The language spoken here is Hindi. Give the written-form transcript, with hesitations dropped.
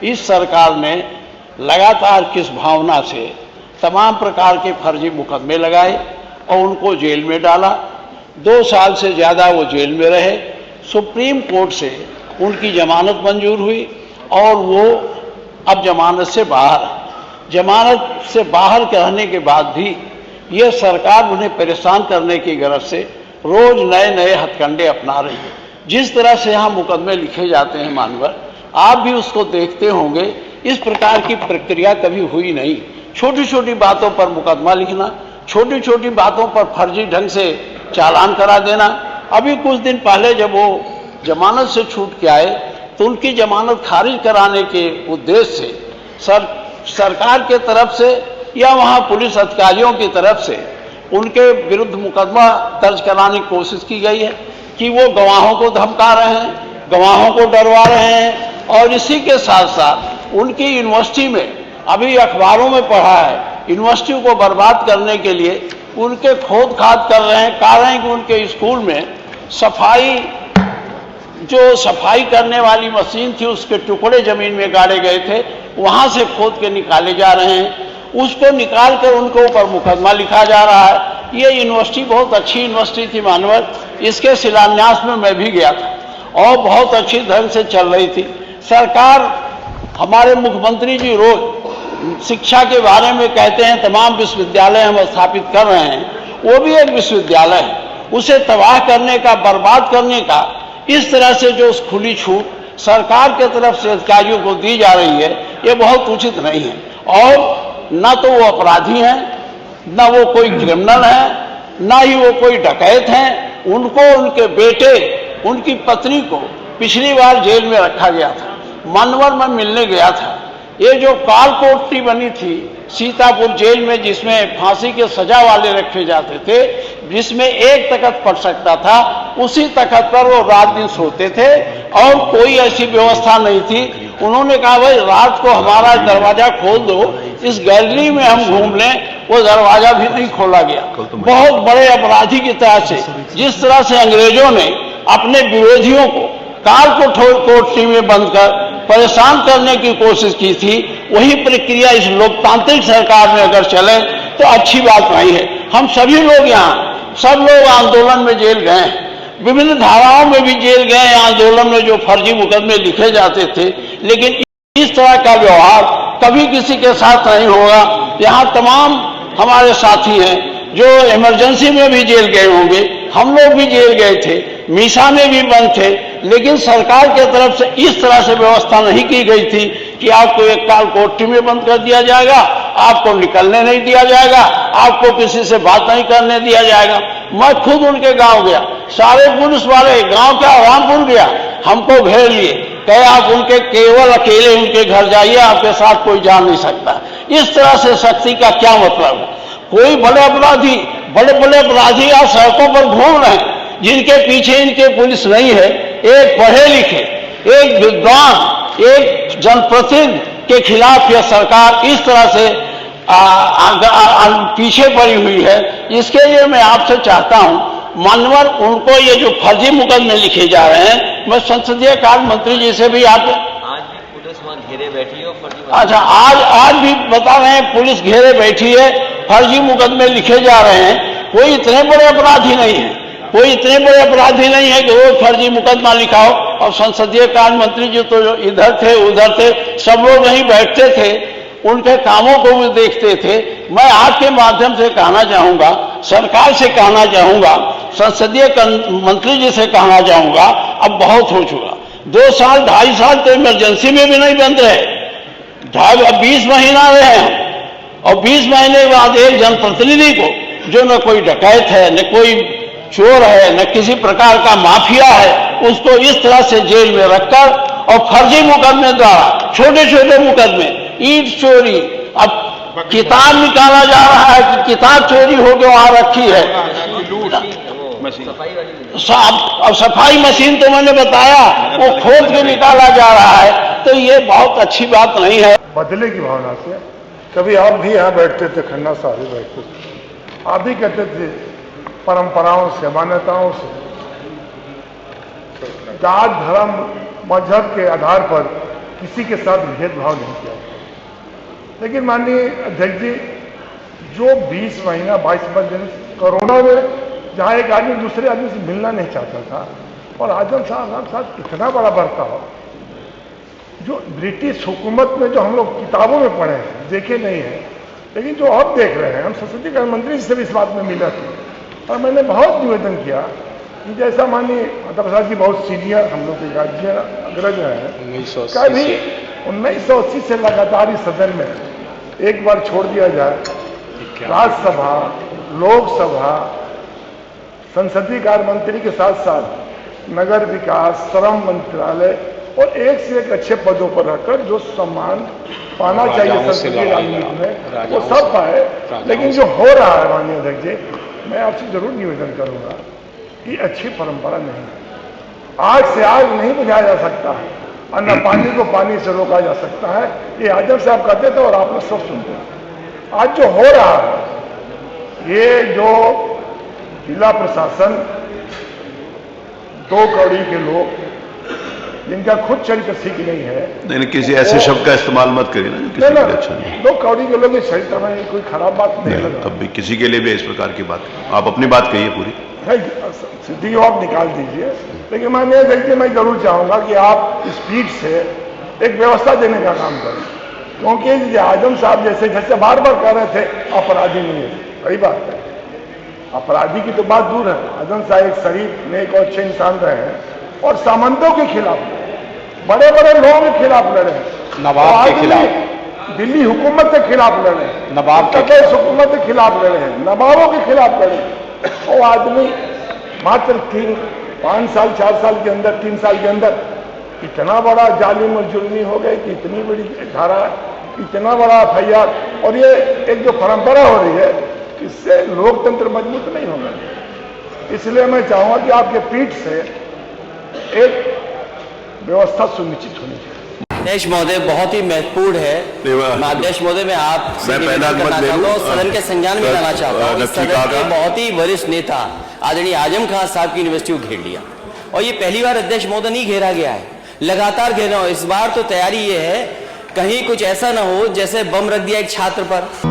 इस सरकार ने लगातार किस भावना से तमाम प्रकार के फर्जी मुकदमे लगाए और उनको जेल में डाला। 2 साल से ज़्यादा वो जेल में रहे। सुप्रीम कोर्ट से उनकी जमानत मंजूर हुई और वो अब जमानत से बाहर रहने के बाद भी ये सरकार उन्हें परेशान करने की गरज से रोज नए नए हथकंडे अपना रही है। जिस तरह से यहाँ मुकदमे लिखे जाते हैं मानवर, आप भी उसको देखते होंगे। इस प्रकार की प्रक्रिया कभी हुई नहीं। छोटी छोटी बातों पर मुकदमा लिखना, छोटी छोटी बातों पर फर्जी ढंग से चालान करा देना। अभी कुछ दिन पहले जब वो जमानत से छूट के आए तो उनकी जमानत खारिज कराने के उद्देश्य से सरकार के तरफ से या वहाँ पुलिस अधिकारियों की तरफ से उनके विरुद्ध मुकदमा दर्ज कराने की कोशिश की गई है कि वो गवाहों को धमका रहे हैं, गवाहों को डरवा रहे हैं और इसी के साथ साथ उनकी यूनिवर्सिटी में, अभी अखबारों में पढ़ा है, यूनिवर्सिटी को बर्बाद करने के लिए उनके खोद खाद कर रहे हैं। कह रहे हैं कि उनके स्कूल में सफाई करने वाली मशीन थी, उसके टुकड़े जमीन में गाड़े गए थे, वहां से खोद के निकाले जा रहे हैं। उसको निकाल कर उनके ऊपर मुकदमा लिखा जा रहा है। ये यूनिवर्सिटी बहुत अच्छी यूनिवर्सिटी थी मानवर, इसके शिलान्यास में मैं भी गया था और बहुत अच्छी ढंग से चल रही थी। सरकार, हमारे मुख्यमंत्री जी रोज शिक्षा के बारे में कहते हैं तमाम विश्वविद्यालय हम स्थापित कर रहे हैं, वो भी एक विश्वविद्यालय है, उसे तबाह करने का, बर्बाद करने का इस तरह से जो खुली छूट सरकार के तरफ से अधिकारियों को दी जा रही है, ये बहुत उचित नहीं है। और ना तो वो अपराधी हैं, ना वो कोई क्रिमिनल है, ना ही वो कोई डकैत हैं। उनको, उनके बेटे, उनकी पत्नी को पिछली बार जेल में रखा गया था। मनवर में मिलने गया था। ये जो काल कोठरी बनी थी सीतापुर जेल में, जिसमें फांसी के सजा वाले रखे जाते थे, जिसमें एक तख्त पड़ सकता था, उसी तख्त पर वो रात दिन सोते थे और कोई ऐसी व्यवस्था नहीं थी। उन्होंने कहा भाई रात को हमारा दरवाजा खोल दो, इस गैलरी में हम घूम लें। वो दरवाजा भी नहीं खोला गया। बहुत बड़े अपराधी की तरह से, जिस तरह से अंग्रेजों ने अपने विरोधियों को काल कोठरी में बंद कर परेशान करने की कोशिश की थी, वही प्रक्रिया इस लोकतांत्रिक सरकार में अगर चले तो अच्छी बात नहीं है। हम सभी लोग यहाँ, सब लोग आंदोलन में जेल गए हैं, विभिन्न धाराओं में भी जेल गए आंदोलन में, जो फर्जी मुकदमे लिखे जाते थे। लेकिन इस तरह का व्यवहार कभी किसी के साथ नहीं होगा। यहाँ तमाम हमारे साथी हैं जो इमरजेंसी में भी जेल गए होंगे, हम लोग भी जेल गए थे, मीसा में भी बंद थे, लेकिन सरकार के तरफ से इस तरह से व्यवस्था नहीं की गई थी कि आपको एक काल कोठरी में बंद कर दिया जाएगा, आपको निकलने नहीं दिया जाएगा, आपको किसी से बात नहीं करने दिया जाएगा। मैं खुद उनके गांव गया, सारे पुलिस वाले गांव के आरामपुर गया, हमको घेर लिए, कहे आप उनके केवल अकेले उनके घर जाइए, आपके साथ कोई जा नहीं सकता। इस तरह से सख्ती का क्या मतलब है? कोई बड़े बड़े अपराधी आज सड़कों पर घूम रहे हैं, जिनके पीछे इनके पुलिस नहीं है। एक पढ़े लिखे, एक विद्वान, एक जनप्रतिनिधि के खिलाफ यह सरकार इस तरह से पीछे पड़ी हुई है। इसके लिए मैं आपसे चाहता हूं, मानवर उनको ये जो फर्जी मुकदमे लिखे जा रहे हैं, मैं संसदीय कार्य मंत्री जी से भी आज भी पुलिस वहां घेरे बैठी है, अच्छा आज भी बता रहे हैं पुलिस घेरे बैठी है, फर्जी मुकदमे लिखे जा रहे हैं। कोई इतने बड़े अपराधी नहीं है, कोई इतने बड़े अपराधी नहीं है कि रोज फर्जी मुकदमा लिखाओ। और संसदीय कार्य मंत्री जी तो इधर थे उधर थे, सब लोग नहीं बैठते थे, उनके कामों को भी देखते थे। मैं आपके माध्यम से कहना चाहूंगा, सरकार से कहना चाहूंगा, संसदीय मंत्री जी से कहना चाहूंगा, अब बहुत हो चुका। 2 साल 2.5 साल तो इमरजेंसी में भी नहीं बंद रहे, 20 महीना रहे हैं, और 20 महीने के बाद एक जनप्रतिनिधि को, जो न कोई डकैत है, न कोई चोर है, न किसी प्रकार का माफिया है, उसको इस तरह से जेल में रखकर और फर्जी मुकदमे द्वारा, छोटे छोटे मुकदमे, ईंट चोरी, अब किताब निकाला जा रहा है कि किताब चोरी होकर वहां रखी है, अब सफाई मशीन तो मैंने बताया वो खोद के निकाला जा रहा है। तो ये बहुत अच्छी बात नहीं है। बदले की भावना से कभी आप भी यहाँ बैठते थे, खन्ना साहब भी बैठते थे, आप भी कहते थे परंपराओं से, मान्यताओं से, जात धर्म मजहब के आधार पर किसी के साथ भेदभाव नहीं किया गया। लेकिन माननीय अध्यक्ष जी, जो 20 महीना 22 दिन कोरोना में जहाँ एक आदमी दूसरे आदमी से मिलना नहीं चाहता था, और आजम साहब साथ इतना बड़ा बर्ताव, जो ब्रिटिश हुकूमत में जो हम लोग किताबों में पढ़े हैं, देखे नहीं हैं, लेकिन जो अब देख रहे हैं, हम संसदीय कार्य मंत्री से भी इस बात में मिला थे और मैंने बहुत निवेदन किया कि जैसा माननीय माता प्रसाद जी बहुत सीनियर हम लोग के राज्य अग्रज हैं, कभी 1980 से लगातार इस सदन में एक बार छोड़ दिया जाए, राज्यसभा, लोकसभा, संसदीय कार्य मंत्री के साथ साथ नगर विकास, श्रम मंत्रालय और एक से एक अच्छे पदों पर रहकर जो सम्मान पाना चाहिए संसदीय राजनीति में, वो सब पाए। लेकिन जो हो रहा है माननीय अध्यक्ष जी, मैं आपसे जरूर निवेदन करूंगा कि अच्छी परंपरा नहीं है। आग से आग नहीं बुझाया जा सकता है और न पानी को पानी से रोका जा सकता है। ये आजम साहब कहते थे और आप लोग सब सुनते हैं। आज जो हो रहा है, ये जो जिला प्रशासन, 2 कौड़ी के लोग जिनका खुद चरित्र ठीक नहीं है, नहीं किसी ऐसे शब्द का इस्तेमाल मत करिए ना, किसी के लिए अच्छा नहीं। 2 कौड़ी के लोग इस चरित्र में कोई खराब बात नहीं लगा, तब भी किसी के लिए भी इस प्रकार की बात, आप अपनी बात कहिए पूरी। सिद्धि आप निकाल दीजिए, लेकिन माननीय अध्यक्ष जी, मैं जरूर चाहूंगा कि आप इस पीठ से एक व्यवस्था देने का काम करें, क्योंकि आजम साहब जैसे बार बार कह रहे थे अपराधी नहीं है, सही बात है, अपराधी की तो बात दूर है। आजम साहब एक शरीफ, नेक और अच्छे इंसान रहे हैं और सामंतों के खिलाफ, बड़े बड़े लोगों के खिलाफ लड़े, नवाब के खिलाफ, दिल्ली हुकूमत के खिलाफ लड़े, नवाब के प्रदेश हुकूमत के खिलाफ लड़े हैं, नवाबों के खिलाफ लड़े। वो आदमी मात्र 5 साल 4 साल के अंदर, 3 साल के अंदर इतना बड़ा जालिम और जुल्मी हो गए कि इतनी बड़ी धारा, इतना बड़ा FIR, और ये एक जो परंपरा हो रही है, इससे लोकतंत्र मजबूत नहीं होगा। इसलिए मैं चाहूंगा कि आपके पीठ से एक व्यवस्था सुनिश्चित होनी चाहिए। अध्यक्ष महोदय, बहुत ही महत्वपूर्ण है। मैं अध्यक्ष महोदय, मैं आपसे निवेदन करना चाहता हूँ, सदन के संज्ञान में लाना चाहता हूँ। सदन के बहुत ही वरिष्ठ नेता आदरणीय आजम खान साहब की यूनिवर्सिटी को घेर लिया, और ये पहली बार अध्यक्ष महोदय नहीं घेरा गया है, लगातार घेरा हो। इस बार तो तैयारी ये है कहीं कुछ ऐसा ना हो जैसे बम रख दिया एक छात्र पर।